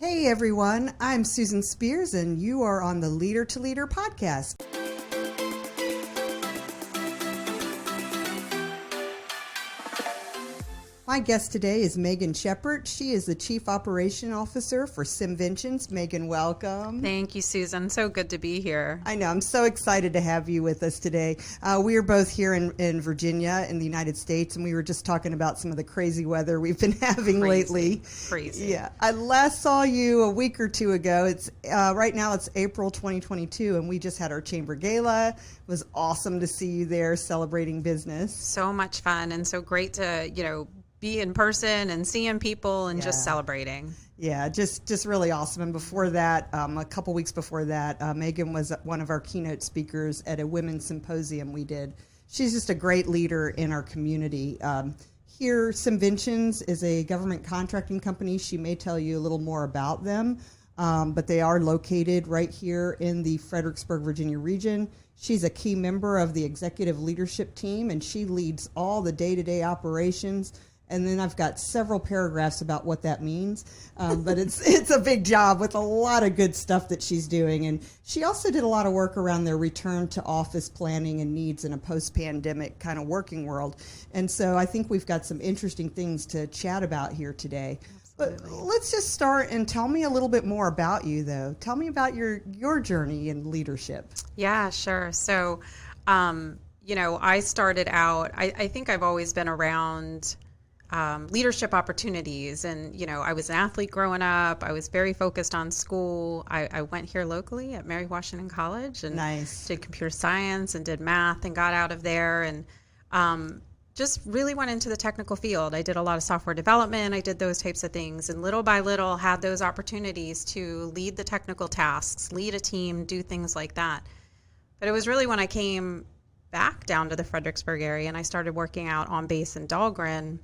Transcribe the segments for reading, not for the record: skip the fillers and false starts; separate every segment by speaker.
Speaker 1: Hey everyone, I'm Susan Spears and you are on the Leader to Leader podcast. My guest today is Megan Shepard. She is the Chief Operation Officer for SimVentions. Megan, welcome.
Speaker 2: Thank you, Susan. So good to be here.
Speaker 1: I know. I'm so excited to have you with us today. We are both here in Virginia in the United States, and we were just talking about some of the crazy weather we've been having lately.
Speaker 2: Crazy.
Speaker 1: Yeah. I last saw you a week or two ago. It's right now it's April 2022, and we just had our Chamber Gala. It was awesome to see you there celebrating business.
Speaker 2: So much fun and so great to, be in person and seeing people and just celebrating.
Speaker 1: Yeah, just really awesome. And before that, a couple weeks before that, Megan was one of our keynote speakers at a women's symposium we did. She's just a great leader in our community. Here, SimVentions is a government contracting company. She may tell you a little more about them, but they are located right here in the Fredericksburg, Virginia region. She's a key member of the executive leadership team, and she leads all the day-to-day operations. And then I've got several paragraphs about what that means, but it's a big job with a lot of good stuff that she's doing. And she also did a lot of work around their return to office planning and needs in a post-pandemic kind of working world. And so I think we've got some interesting things to chat about here today. Absolutely. But let's just start and tell me a little bit more about you, though. Tell me about your journey in leadership.
Speaker 2: Yeah, sure. So, I started out, I think I've always been around leadership opportunities. And, I was an athlete growing up. I was very focused on school. I went here locally at Mary Washington College and did computer science and did math and got out of there and just really went into the technical field. I did a lot of software development. I did those types of things and little by little had those opportunities to lead the technical tasks, lead a team, do things like that. But it was really when I came back down to the Fredericksburg area and I started working out on base in Dahlgren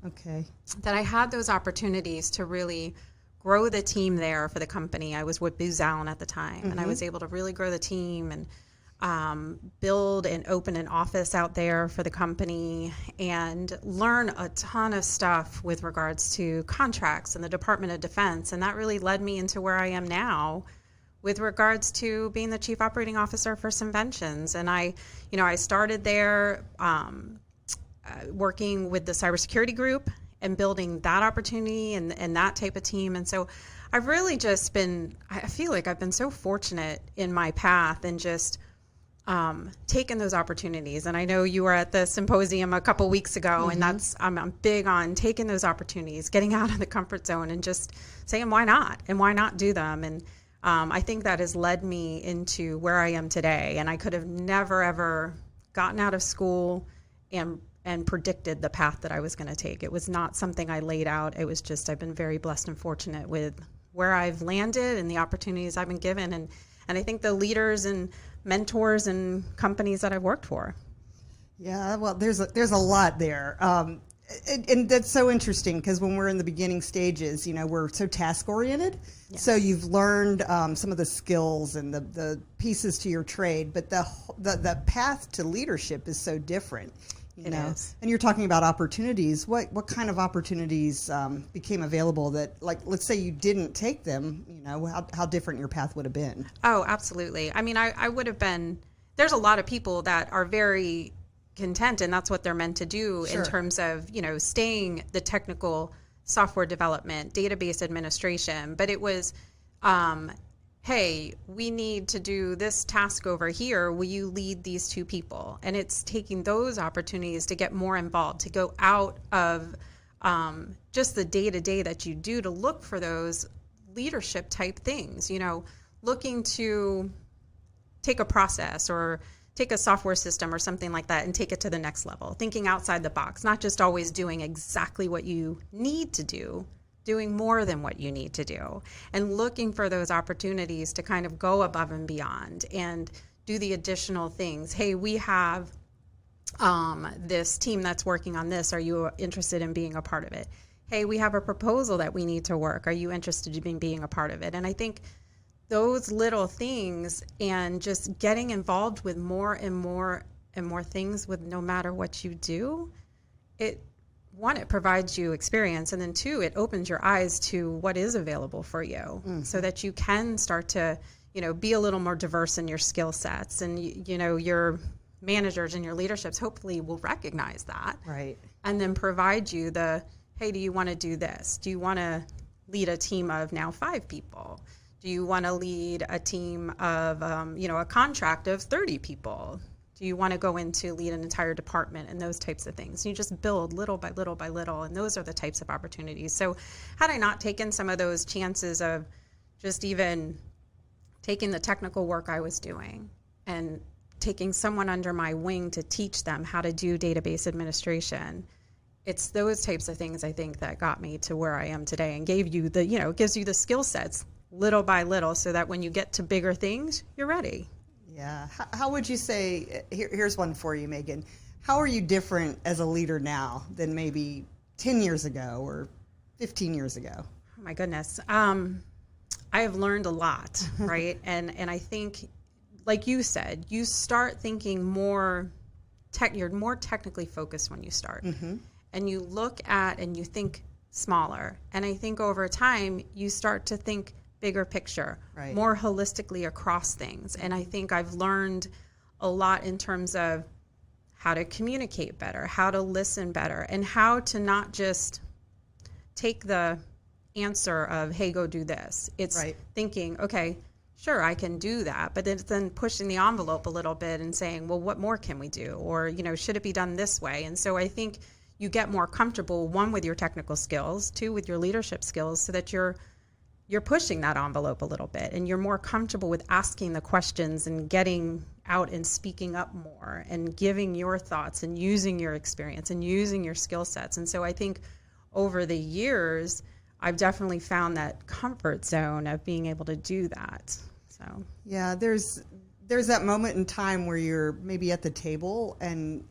Speaker 2: that I had those opportunities to really grow the team there for the company. I was with Booz Allen at the time and I was able to really grow the team and build and open an office out there for the company and learn a ton of stuff with regards to contracts and the Department of Defense. And that really led me into where I am now with regards to being the Chief Operating Officer for SimVentions. And I started there working with the cybersecurity group and building that opportunity and that type of team. And so I've really just I feel like I've been so fortunate in my path and just taken those opportunities. And I know you were at the symposium a couple weeks ago, and I'm big on taking those opportunities, getting out of the comfort zone and just saying, why not? And why not do them? And I think that has led me into where I am today. And I could have never, ever gotten out of school and predicted the path that I was going to take. It was not something I laid out. It was just I've been very blessed and fortunate with where I've landed and the opportunities I've been given. And I think the leaders and mentors and companies that I've worked for.
Speaker 1: Yeah, well, there's a lot there. And that's so interesting because when we're in the beginning stages, we're so task oriented. Yes. So you've learned some of the skills and the pieces to your trade, but the path to leadership is so different.
Speaker 2: It is.
Speaker 1: And you're talking about opportunities. What kind of opportunities became available that, like, let's say you didn't take them, how different your path would have been?
Speaker 2: Oh, absolutely. I mean, I would have been, there's a lot of people that are very content and that's what they're meant to do in terms of, staying the technical software development, database administration. But it was, hey, we need to do this task over here. Will you lead these two people? And it's taking those opportunities to get more involved, to go out of just the day-to-day that you do to look for those leadership type things, looking to take a process or take a software system or something like that and take it to the next level, thinking outside the box, not just always doing exactly what you need to do, doing more than what you need to do, and looking for those opportunities to kind of go above and beyond and do the additional things. Hey, we have this team that's working on this. Are you interested in being a part of it? Hey, we have a proposal that we need to work. Are you interested in being a part of it? And I think those little things and just getting involved with more and more and more things with no matter what you do, it one, it provides you experience, and then two, it opens your eyes to what is available for you, so that you can start to, be a little more diverse in your skill sets, and your managers and your leaderships hopefully will recognize that,
Speaker 1: right, and
Speaker 2: then provide you the, hey, do you want to do this? Do you want to lead a team of now 5 people? Do you want to lead a team of, a contract of 30 people? Do you want to go into lead an entire department and those types of things? You just build little by little by little, and those are the types of opportunities. So had I not taken some of those chances of just even taking the technical work I was doing and taking someone under my wing to teach them how to do database administration, it's those types of things I think that got me to where I am today and gave you the, gives you the skill sets little by little so that when you get to bigger things, you're ready.
Speaker 1: Yeah. How would you say, here's one for you, Megan. How are you different as a leader now than maybe 10 years ago or 15 years ago?
Speaker 2: Oh my goodness. I have learned a lot, right? And I think, like you said, you start thinking you're more technically focused when you start. Mm-hmm. And you look at and you think smaller. And I think over time, you start to think bigger picture, right, more holistically across things. And I think I've learned a lot in terms of how to communicate better, how to listen better, and how to not just take the answer of, hey, go do this. It's right, thinking, okay, sure, I can do that, but then pushing the envelope a little bit and saying, well, what more can we do? Or, should it be done this way? And so I think you get more comfortable, one, with your technical skills, two, with your leadership skills, so that you're pushing that envelope a little bit, and you're more comfortable with asking the questions and getting out and speaking up more and giving your thoughts and using your experience and using your skill sets. And so I think over the years, I've definitely found that comfort zone of being able to do that. So
Speaker 1: yeah, there's that moment in time where you're maybe at the table and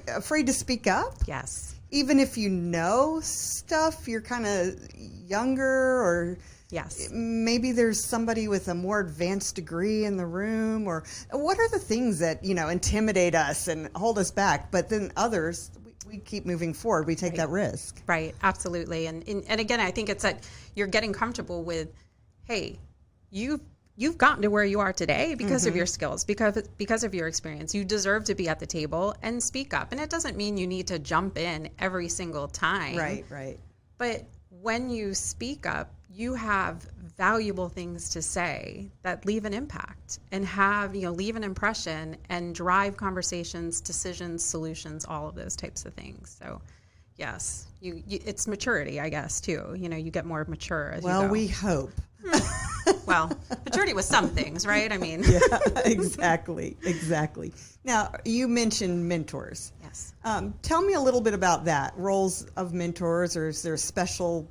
Speaker 1: afraid to speak up.
Speaker 2: Yes.
Speaker 1: Even if you know stuff, you're kind of younger, or
Speaker 2: yes,
Speaker 1: maybe there's somebody with a more advanced degree in the room, or what are the things that, intimidate us and hold us back? But then others, we keep moving forward. We take that risk.
Speaker 2: Right. Absolutely. And again, I think it's that you're getting comfortable with, hey, you've gotten to where you are today because of your skills, because of your experience. You deserve to be at the table and speak up. And it doesn't mean you need to jump in every single time.
Speaker 1: Right.
Speaker 2: But when you speak up, you have valuable things to say that leave an impact and leave an impression and drive conversations, decisions, solutions, all of those types of things. So yes, it's maturity, I guess, too. You get more mature as you go.
Speaker 1: Well, we hope.
Speaker 2: Well, maturity with some things, right? I mean.
Speaker 1: Yeah, exactly. Now, you mentioned mentors.
Speaker 2: Yes.
Speaker 1: Tell me a little bit about that, roles of mentors, or is there a special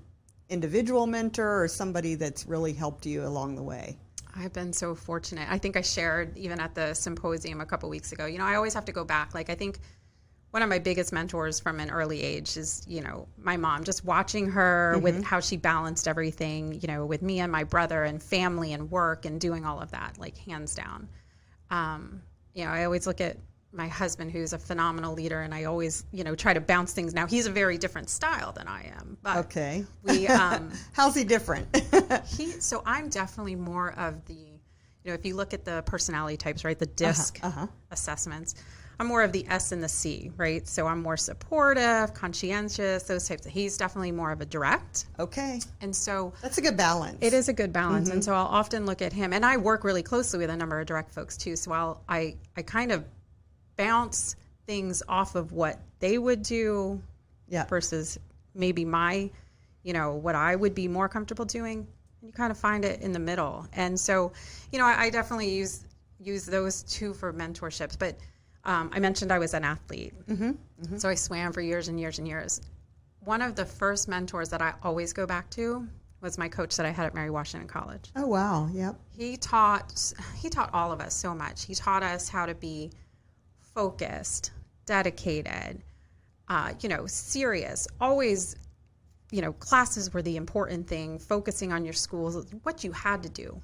Speaker 1: individual mentor or somebody that's really helped you along the way?
Speaker 2: I've been so fortunate. I think I shared even at the symposium a couple weeks ago, I always have to go back. Like, I think one of my biggest mentors from an early age is, my mom, just watching her with how she balanced everything, with me and my brother and family and work and doing all of that, like, hands down. I always look at my husband, who's a phenomenal leader, and I always, try to bounce things. Now, he's a very different style than I am, but
Speaker 1: okay.
Speaker 2: We,
Speaker 1: how's he different?
Speaker 2: So I'm definitely more of the, if you look at the personality types, right, the DISC assessments, I'm more of the S and the C, right? So I'm more supportive, conscientious, those types. He's definitely more of a direct.
Speaker 1: Okay.
Speaker 2: And so
Speaker 1: that's a good balance.
Speaker 2: It is a good balance. And so I'll often look at him, and I work really closely with a number of direct folks too. So I kind of bounce things off of what they would do versus maybe my, what I would be more comfortable doing. And you kind of find it in the middle. And so, I definitely use those two for mentorships. But I mentioned I was an athlete. So I swam for years and years and years. One of the first mentors that I always go back to was my coach that I had at Mary Washington College.
Speaker 1: Oh, wow. Yep.
Speaker 2: He taught all of us so much. He taught us how to be focused, dedicated, serious, always, classes were the important thing, focusing on your schools, what you had to do.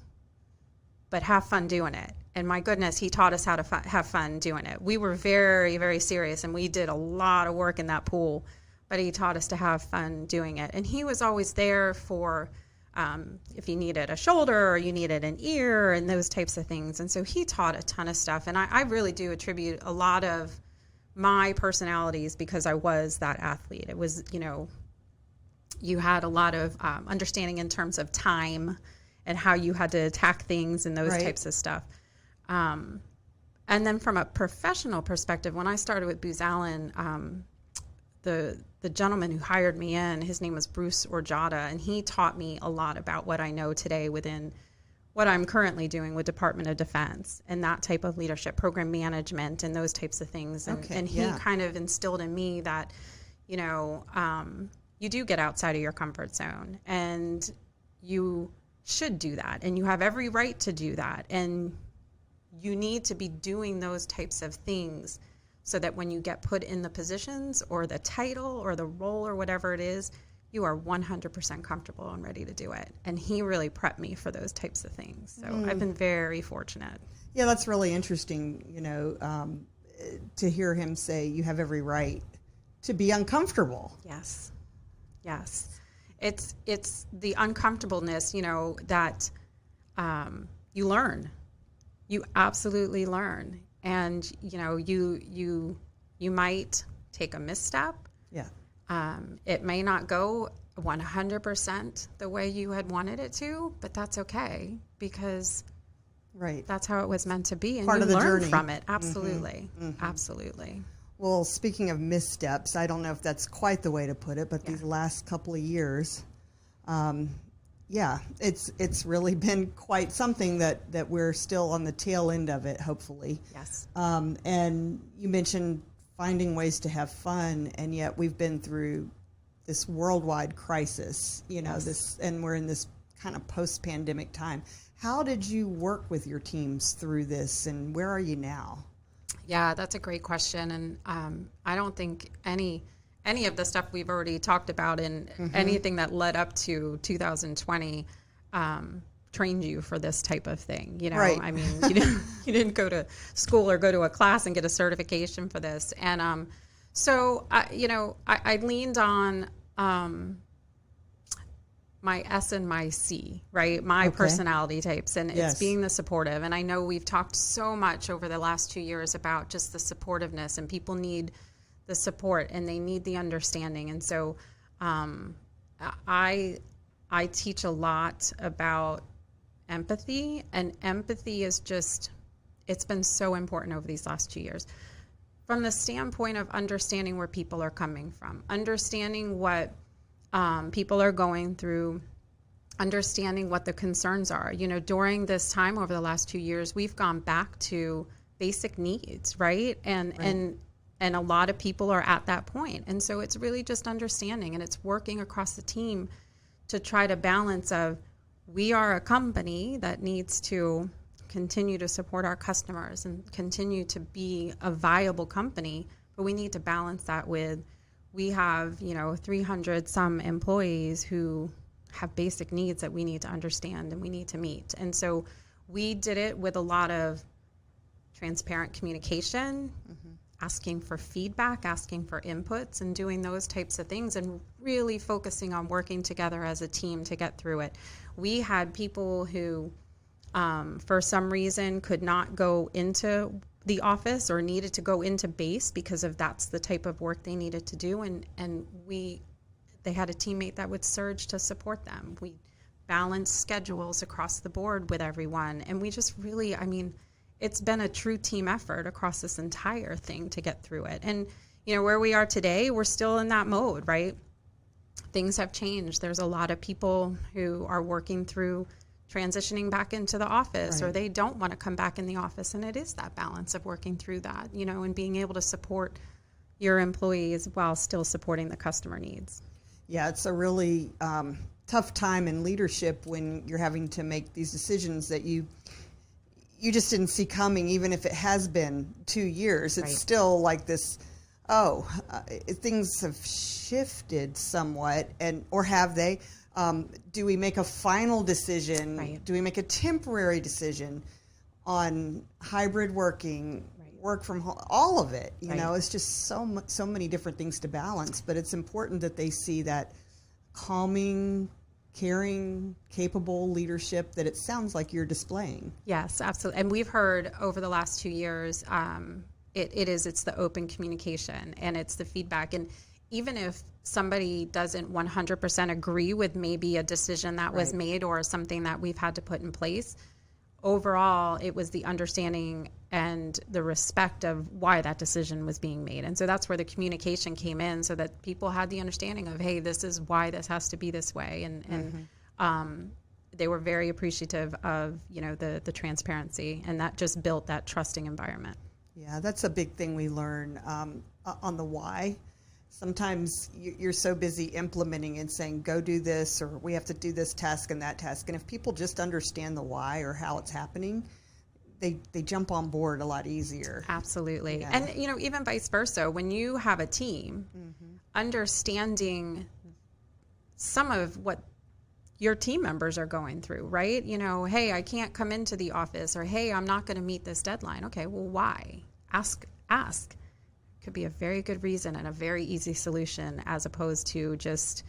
Speaker 2: but have fun doing it. And my goodness, he taught us how to have fun doing it. We were very, very serious, and we did a lot of work in that pool, but he taught us to have fun doing it. And he was always there for if you needed a shoulder or you needed an ear and those types of things. And so he taught a ton of stuff. And I really do attribute a lot of my personalities because I was that athlete. It was, you had a lot of understanding in terms of time and how you had to attack things and those types of stuff. And then from a professional perspective, when I started with Booz Allen, the gentleman who hired me in, his name was Bruce Orjada, and he taught me a lot about what I know today within what I'm currently doing with Department of Defense and that type of leadership, program management, and those types of things. And he kind of instilled in me that, you do get outside of your comfort zone, and you should do that, and you have every right to do that, and you need to be doing those types of things so that when you get put in the positions or the title or the role or whatever it is, you are 100% comfortable and ready to do it. And he really prepped me for those types of things. So I've been very fortunate. Yeah,
Speaker 1: that's really interesting, to hear him say you have every right to be uncomfortable.
Speaker 2: Yes. It's the uncomfortableness, that you learn. You absolutely learn. And, you might take a misstep.
Speaker 1: Yeah.
Speaker 2: It may not go 100% the way you had wanted it to, but that's okay because that's how it was meant to be. And
Speaker 1: part
Speaker 2: you
Speaker 1: of the
Speaker 2: learn
Speaker 1: journey
Speaker 2: from it. Absolutely. Absolutely.
Speaker 1: Well, speaking of missteps, I don't know if that's quite the way to put it, but these last couple of years, it's really been quite something that we're still on the tail end of it, hopefully.
Speaker 2: Yes.
Speaker 1: And you mentioned finding ways to have fun, and yet we've been through this worldwide crisis, and we're in this kind of post-pandemic time. How did you work with your teams through this, and where are you now?
Speaker 2: Yeah, that's a great question. And I don't think any of the stuff we've already talked about and anything that led up to 2020 trained you for this type of thing.
Speaker 1: Right.
Speaker 2: I mean, you didn't go to school or go to a class and get a certification for this. And so I leaned on my S and my C, right? My personality types, and it's being the supportive. And I know we've talked so much over the last 2 years about just the supportiveness, and people need the support and they need the understanding. And so I teach a lot about empathy, and empathy is it's been so important over these last 2 years. From the standpoint of understanding where people are coming from, understanding what people are going through, understanding what the concerns are. During this time over the last 2 years, we've gone back to basic needs, right? And a lot of people are at that point. And so it's really just understanding, and it's working across the team to try to balance of, we are a company that needs to continue to support our customers and continue to be a viable company, but we need to balance that with, we have 300 some employees who have basic needs that we need to understand and we need to meet. And so we did it with a lot of transparent communication, asking for feedback, asking for inputs, and doing those types of things, and really focusing on working together as a team to get through it. We had people who, for some reason, could not go into the office or needed to go into base because of that's the type of work they needed to do, and they had a teammate that would surge to support them. We balanced schedules across the board with everyone, and we just really, it's been a true team effort across this entire thing to get through it. And where we are today, we're still in that mode, right? Things have changed. There's a lot of people who are working through transitioning back into the office, or they don't want to come back in the office. And it is that balance of working through that, and being able to support your employees while still supporting the customer needs.
Speaker 1: Yeah, it's a really tough time in leadership when you're having to make these decisions that you just didn't see coming, even if it has been 2 years. It's still like this, things have shifted somewhat, or have they? Do we make a final decision?
Speaker 2: Right.
Speaker 1: Do we make a temporary decision on hybrid working, work from home, all of it? You know, it's just so many different things to balance, but it's important that they see that calming, caring, capable leadership that it sounds like you're displaying.
Speaker 2: Yes, absolutely. And we've heard over the last 2 years, it's the open communication and it's the feedback. And even if somebody doesn't 100% agree with maybe a decision that was made or something that we've had to put in place, overall, it was the understanding and the respect of why that decision was being made. And so that's where the communication came in, so that people had the understanding of, hey, this is why this has to be this way. And they were very appreciative of, you know, the transparency, and that just built that trusting environment.
Speaker 1: Yeah, that's a big thing we learn on the why. Sometimes you're so busy implementing and saying, go do this, or we have to do this task and that task. And if people just understand the why or how it's happening, they jump on board a lot easier.
Speaker 2: Absolutely.
Speaker 1: Yeah.
Speaker 2: And, you know, even vice versa, when you have a team, understanding some of what your team members are going through, right? You know, hey, I can't come into the office, or hey, I'm not going to meet this deadline. Okay, well, why? Ask. Could be a very good reason and a very easy solution, as opposed to just,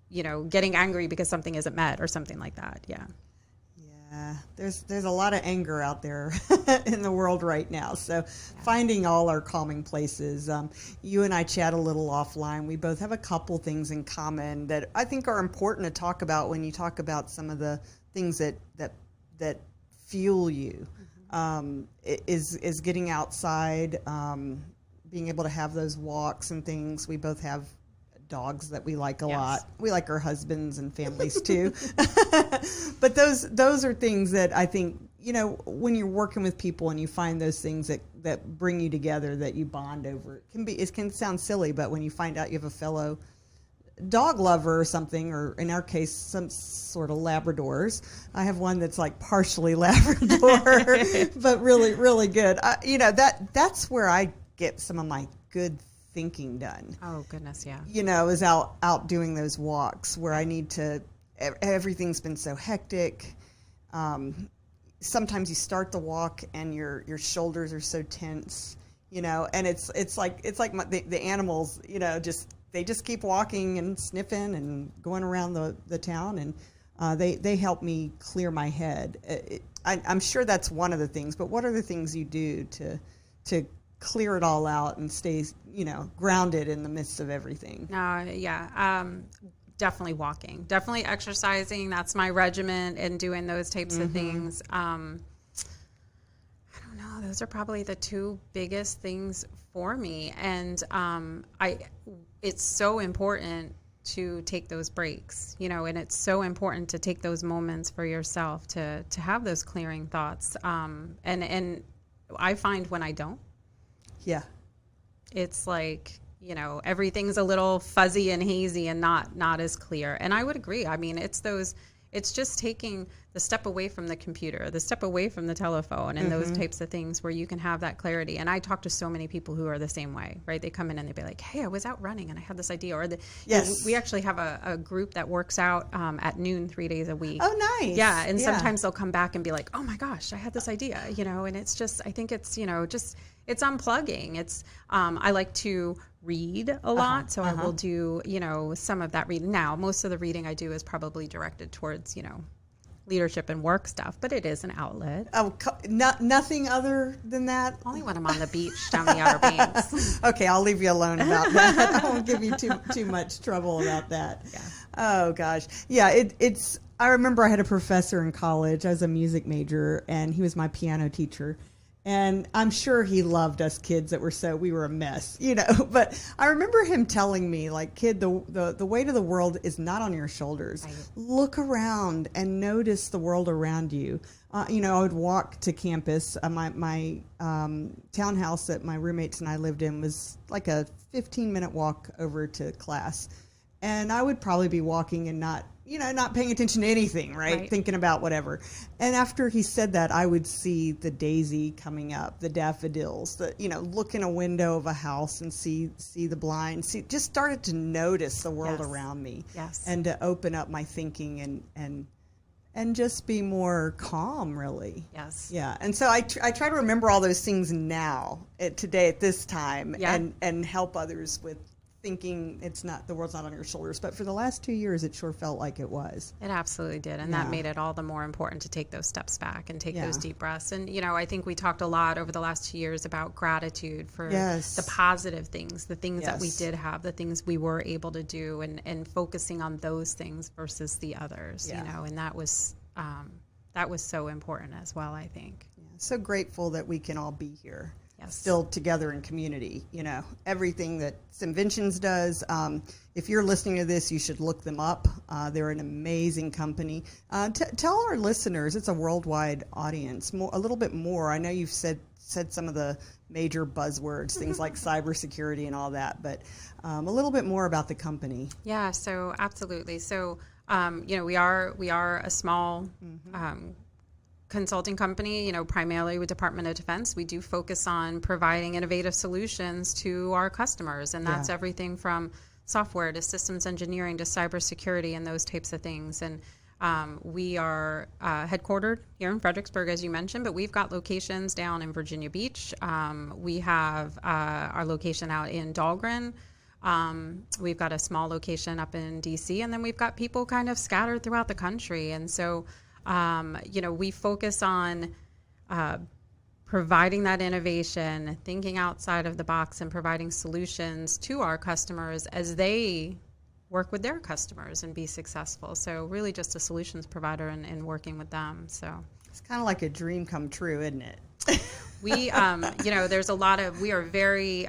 Speaker 2: you know, getting angry because something isn't met or something like that. Yeah.
Speaker 1: Yeah, there's a lot of anger out there in the world right now. So finding all our calming places. You and I chat a little offline. We both have a couple things in common that I think are important to talk about when you talk about some of the things that fuel you. Is getting outside, being able to have those walks and things. We both have dogs that we like a lot. We like our husbands and families too. But those are things that I think, you know, when you're working with people and you find those things that bring you together, that you bond over. It can sound silly, but when you find out you have a fellow dog lover or something, or in our case, some sort of Labradors. I have one that's like partially Labrador, but really, really good. You know, that's where I get some of my good thinking done.
Speaker 2: Oh, goodness, yeah.
Speaker 1: You know, is out doing those walks where I need to, everything's been so hectic. Sometimes you start the walk and your shoulders are so tense, you know, and it's like the animals, you know, they just keep walking and sniffing and going around the town, and they help me clear my head. I'm sure that's one of the things, but what are the things you do to clear it all out and stay, you know, grounded in the midst of everything?
Speaker 2: Definitely walking, definitely exercising. That's my regimen, and doing those types of things. I don't know. Those are probably the two biggest things for me. And it's so important to take those breaks, you know, and it's so important to take those moments for yourself to have those clearing thoughts. And I find when I don't, it's like, you know, everything's a little fuzzy and hazy and not as clear. And I would agree. I mean, it's just taking the step away from the computer, the step away from the telephone, and those types of things where you can have that clarity. And I talk to so many people who are the same way, right? They come in and they be like, hey, I was out running and I had this idea. Or you know, we actually have a group that works out at noon 3 days a week.
Speaker 1: Oh, nice.
Speaker 2: Yeah. And sometimes they'll come back and be like, oh my gosh, I had this idea, you know, and it's just, I think it's, you know, just, it's unplugging. It's, I like to read a lot. So I will do, you know, some of that reading. Now, most of the reading I do is probably directed towards, you know, leadership and work stuff, but it is an outlet.
Speaker 1: Oh, nothing other than that?
Speaker 2: Only when I'm on the beach down the Outer Banks.
Speaker 1: Okay, I'll leave you alone about that. I won't give you too much trouble about that.
Speaker 2: Yeah.
Speaker 1: Oh, gosh. Yeah, it's. I remember I had a professor in college. I was a music major, and he was my piano teacher. And I'm sure he loved us kids that we were a mess, you know. But I remember him telling me, like, kid, the weight of the world is not on your shoulders. Right. Look around and notice the world around you. You know, I would walk to campus. My townhouse that my roommates and I lived in was like a 15-minute walk over to class. And I would probably be walking and not not paying attention to anything, right? Thinking about whatever. And after he said that, I would see the daisy coming up, the daffodils, look in a window of a house and see the blinds, just started to notice the world around me.
Speaker 2: Yes.
Speaker 1: And to open up my thinking and just be more calm, really.
Speaker 2: Yes.
Speaker 1: Yeah. And so I try to remember all those things now, today, at this time, and help others with thinking the world's not on your shoulders. But for the last 2 years, it sure felt like it was.
Speaker 2: It absolutely did. And that made it all the more important to take those steps back and take those deep breaths. And, I think we talked a lot over the last 2 years about gratitude for the positive things, the things that we did have, the things we were able to do, and focusing on those things versus the others, and that was so important as well, I think.
Speaker 1: Yeah. So grateful that we can all be here. Still together in community, everything that SimVentions does. If you're listening to this, you should look them up. They're an amazing company. Tell our listeners, it's a worldwide audience, a little bit more. I know you've said some of the major buzzwords, things like cybersecurity and all that, but a little bit more about the company.
Speaker 2: Yeah, so absolutely. So, we are a small consulting company, primarily with Department of Defense. We do focus on providing innovative solutions to our customers, and that's everything from software to systems engineering to cybersecurity and those types of things. And we are headquartered here in Fredericksburg, as you mentioned, but we've got locations down in Virginia Beach. We have our location out in Dahlgren. We've got a small location up in DC, and then we've got people kind of scattered throughout the country. And so we focus on providing that innovation, thinking outside of the box, and providing solutions to our customers as they work with their customers and be successful. So really just a solutions provider and working with them. So
Speaker 1: it's kind of like a dream come true, isn't it?
Speaker 2: We, we are very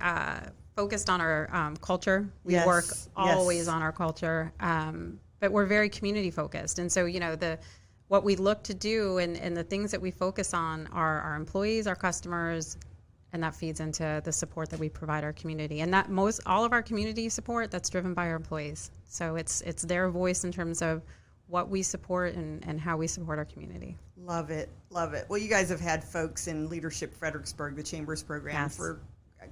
Speaker 2: focused on our culture. We work always on our culture, but we're very community focused. And so, what we look to do and the things that we focus on are our employees, our customers, and that feeds into the support that we provide our community. And that all of our community support, that's driven by our employees. So it's their voice in terms of what we support and how we support our community.
Speaker 1: Love it. Love it. Well, you guys have had folks in Leadership Fredericksburg, the Chambers program, for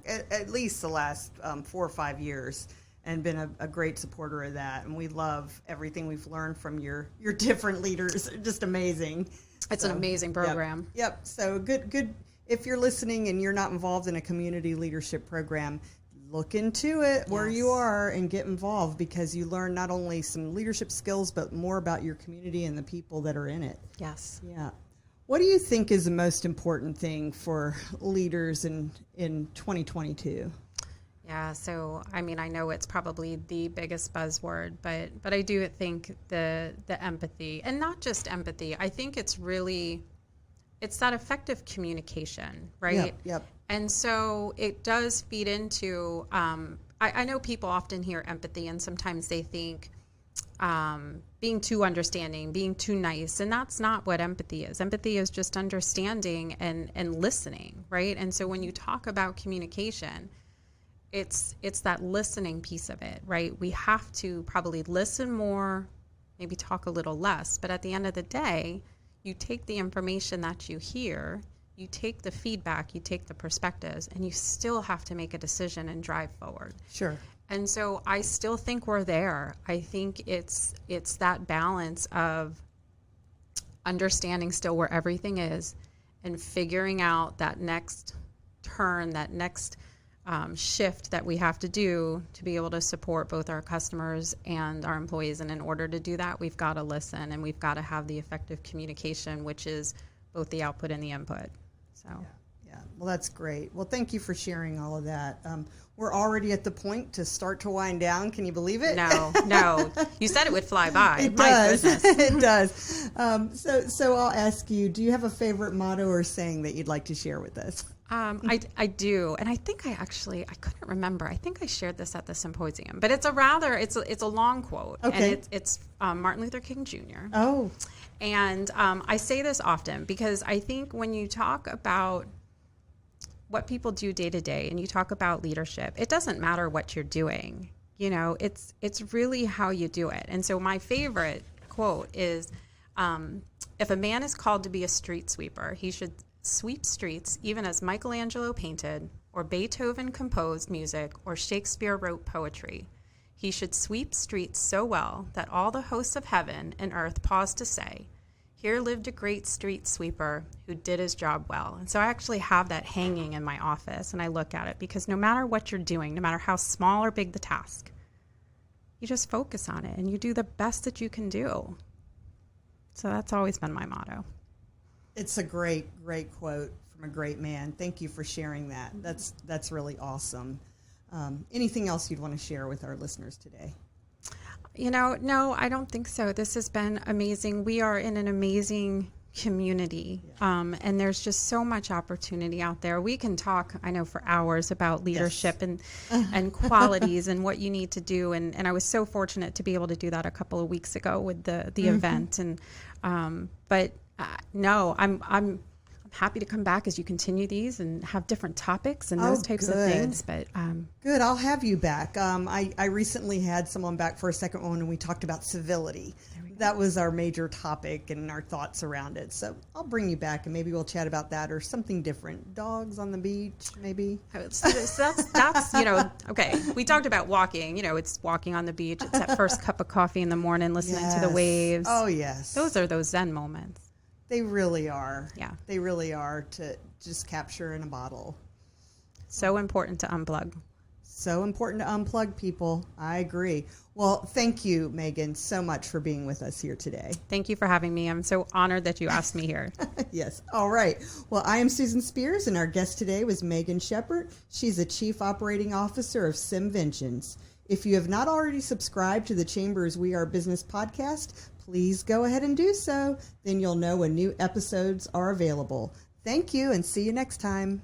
Speaker 1: at least the last 4 or 5 years, and been a great supporter of that. And we love everything we've learned from your different leaders. Just amazing.
Speaker 2: It's an amazing program.
Speaker 1: Yep. So good. If you're listening and you're not involved in a community leadership program, look into it where you are and get involved, because you learn not only some leadership skills, but more about your community and the people that are in it.
Speaker 2: Yes.
Speaker 1: Yeah. What do you think is the most important thing for leaders in 2022?
Speaker 2: Yeah, so I know it's probably the biggest buzzword, but I do think the empathy, and not just empathy. I think it's that effective communication, right?
Speaker 1: Yep.
Speaker 2: And so it does feed into. I know people often hear empathy, and sometimes they think being too understanding, being too nice, and that's not what empathy is. Empathy is just understanding and listening, right? And so when you talk about communication, it's that listening piece of it, right? We have to probably listen more, maybe talk a little less, but at the end of the day, you take the information that you hear, you take the feedback, you take the perspectives, and you still have to make a decision and drive forward.
Speaker 1: Sure.
Speaker 2: And so I still think we're there. I think it's that balance of understanding still where everything is and figuring out that next turn, that next shift that we have to do to be able to support both our customers and our employees. And in order to do that, we've got to listen, and we've got to have the effective communication, which is both the output and the input. So.
Speaker 1: Yeah. Well, that's great. Well, thank you for sharing all of that. We're already at the point to start to wind down. Can you believe it?
Speaker 2: No. You said it would fly by.
Speaker 1: It
Speaker 2: My
Speaker 1: does.
Speaker 2: goodness.
Speaker 1: It does. So I'll ask you, do you have a favorite motto or saying that you'd like to share with us?
Speaker 2: I do, and I think I couldn't remember. I think I shared this at the symposium, but it's a long quote,
Speaker 1: okay.
Speaker 2: And it's Martin Luther King Jr.
Speaker 1: Oh,
Speaker 2: and I say this often because I think when you talk about what people do day to day, and you talk about leadership, it doesn't matter what you're doing. It's really how you do it. And so my favorite quote is, if a man is called to be a street sweeper, he should sweep streets even as Michelangelo painted, or Beethoven composed music, or Shakespeare wrote poetry. He should sweep streets so well that all the hosts of heaven and earth pause to say, here lived a great street sweeper who did his job well. And so I actually have that hanging in my office, and I look at it because no matter what you're doing, no matter how small or big the task, you just focus on it and you do the best that you can do. So that's always been my motto.
Speaker 1: It's a great quote from a great man. Thank you for sharing that. That's really awesome. Anything else you'd want to share with our listeners today?
Speaker 2: No, I don't think so. This has been amazing. We are in an amazing community, and there's just so much opportunity out there. We can talk, I know, for hours about leadership and qualities and what you need to do. And I was so fortunate to be able to do that a couple of weeks ago with the event. And no, I'm happy to come back as you continue these and have different topics and those types of things. But
Speaker 1: good, I'll have you back. I recently had someone back for a second one, and we talked about civility. That was our major topic and our thoughts around it. So I'll bring you back, and maybe we'll chat about that or something different. Dogs on the beach, maybe.
Speaker 2: So that's okay. We talked about walking. It's walking on the beach. It's that first cup of coffee in the morning, listening to the waves.
Speaker 1: Oh yes,
Speaker 2: those are those Zen moments.
Speaker 1: They really are.
Speaker 2: Yeah.
Speaker 1: They really are, to just capture in a bottle.
Speaker 2: So important to unplug.
Speaker 1: So important to unplug, people. I agree. Well, thank you, Megan, so much for being with us here today.
Speaker 2: Thank you for having me. I'm so honored that you asked me here.
Speaker 1: Yes. All right. Well, I am Susan Spears, and our guest today was Megan Shepard. She's a Chief Operating Officer of SimVentions. If you have not already subscribed to the Chambers We Are Business podcast, please go ahead and do so. Then you'll know when new episodes are available. Thank you, and see you next time.